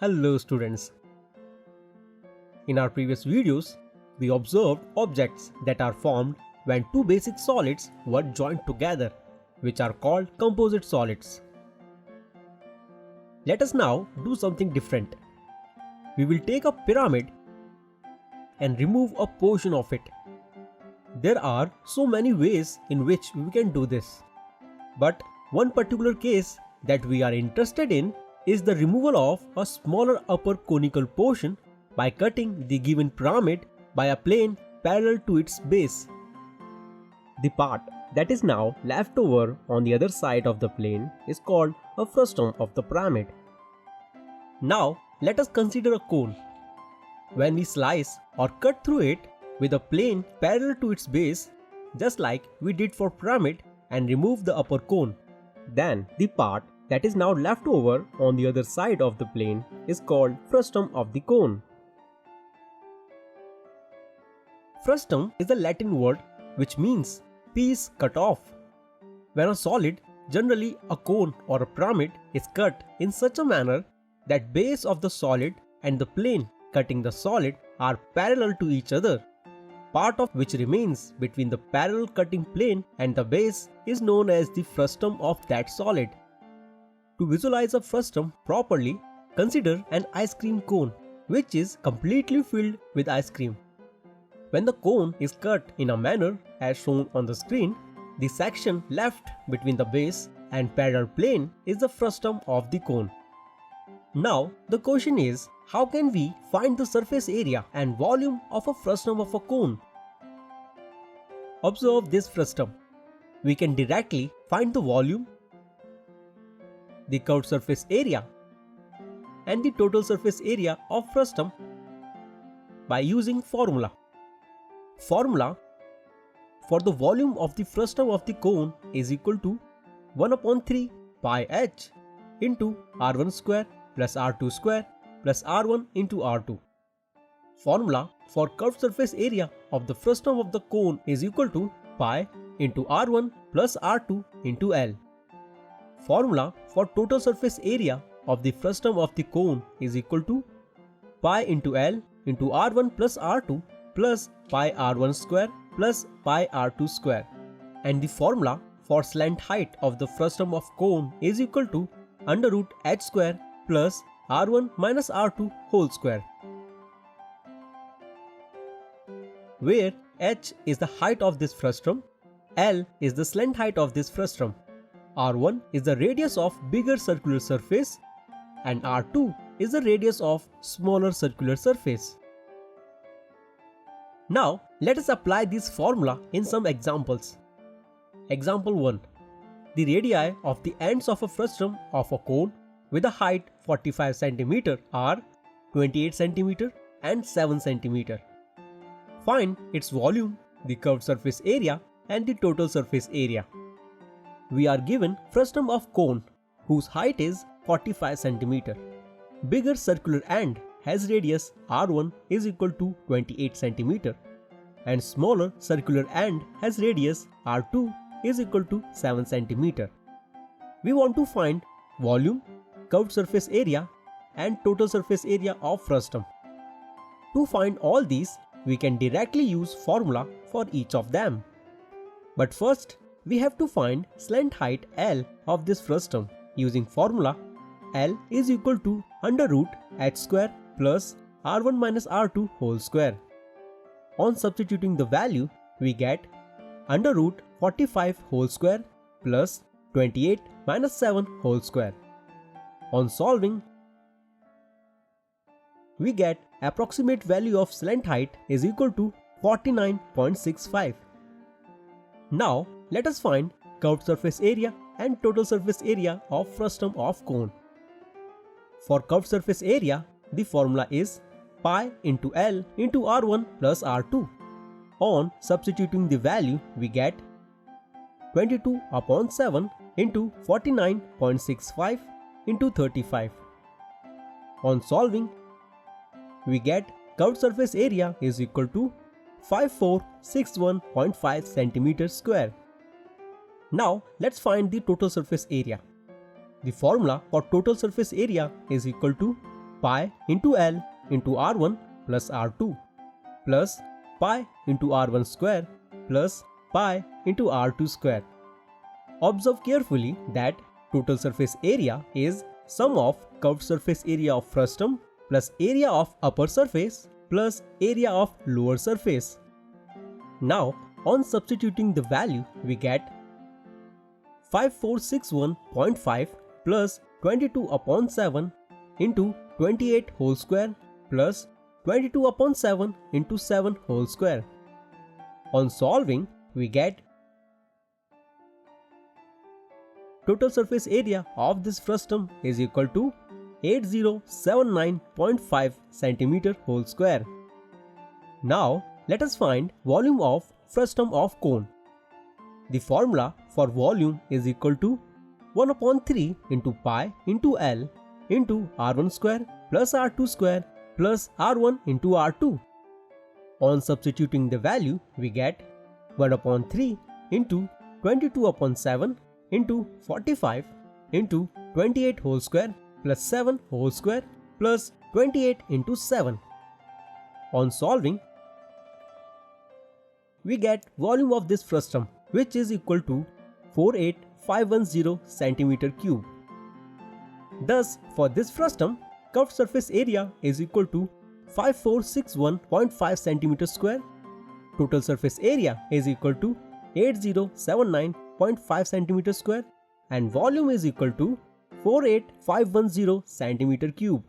Hello students. In our previous videos, we observed objects that are formed when two basic solids were joined together, which are called composite solids. Let us now do something different. We will take a pyramid and remove a portion of it. There are so many ways in which we can do this. But one particular case that we are interested in is the removal of a smaller upper conical portion by cutting the given pyramid by a plane parallel to its base. The part that is now left over on the other side of the plane is called a frustum of the pyramid. Now let us consider a cone. When we slice or cut through it with a plane parallel to its base, just like we did for pyramid, and remove the upper cone, then the part that is now left over on the other side of the plane is called frustum of the cone. Frustum is a Latin word which means piece cut off. When a solid, generally a cone or a pyramid, is cut in such a manner that base of the solid and the plane cutting the solid are parallel to each other, part of which remains between the parallel cutting plane and the base is known as the frustum of that solid. To visualize a frustum properly, consider an ice cream cone which is completely filled with ice cream. When the cone is cut in a manner as shown on the screen, the section left between the base and parallel plane is the frustum of the cone. Now the question is, how can we find the surface area and volume of a frustum of a cone? Observe this frustum. We can directly find the volume, the curved surface area, and the total surface area of frustum by using formula. Formula for the volume of the frustum of the cone is equal to 1/3 pi h into r1 square plus r2 square plus r1 into r2. Formula for curved surface area of the frustum of the cone is equal to pi into r1 plus r2 into L. Formula for total surface area of the frustum of the cone is equal to pi into L into r1 plus r2 plus pi r1 square plus pi r2 square. And the formula for slant height of the frustum of cone is equal to under root h square plus r1 minus r2 whole square, where h is the height of this frustum, L is the slant height of this frustum, r1 is the radius of bigger circular surface, and r2 is the radius of smaller circular surface. Now let us apply this formula in some examples. Example 1. The radii of the ends of a frustum of a cone with a height 45 cm are 28 cm and 7 cm. Find its volume, the curved surface area, and the total surface area. We are given frustum of cone whose height is 45 cm. Bigger circular end has radius r1 is equal to 28 cm and smaller circular end has radius r2 is equal to 7 cm. We want to find volume, curved surface area, and total surface area of frustum. To find all these, we can directly use formula for each of them. But first, we have to find slant height L of this frustum using formula L is equal to under root h square plus r1 minus r2 whole square. On substituting the value, we get under root 45 whole square plus 28 minus 7 whole square. On solving, we get approximate value of slant height is equal to 49.65. Now let us find curved surface area and total surface area of frustum of cone. For curved surface area, the formula is pi into L into r1 plus r2. On substituting the value, we get 22/7 into 49.65 into 35. On solving, we get curved surface area is equal to 5461.5 cm square. Now let's find the total surface area. The formula for total surface area is equal to pi into L into R1 plus R2 plus pi into R1 square plus pi into R2 square. Observe carefully that total surface area is sum of curved surface area of frustum plus area of upper surface plus area of lower surface. Now, on substituting the value, we get 5461.5 plus 22 upon 7 into 28 whole square plus 22 upon 7 into 7 whole square. On solving, we get total surface area of this frustum is equal to 8079.5 cm whole square. Now, let us find volume of frustum of cone. The formula for volume is equal to 1 upon 3 into pi into L into R1 square plus R2 square plus R1 into R2. On substituting the value, we get 1 upon 3 into 22 upon 7 into 45 into 28 whole square plus 7 whole square plus 28 into 7. On solving, we get volume of this frustum, which is equal to 48510 cm cube. Thus, for this frustum, curved surface area is equal to 5461.5 cm square. Total surface area is equal to 8079.5 cm square and volume is equal to 48510 cm cube.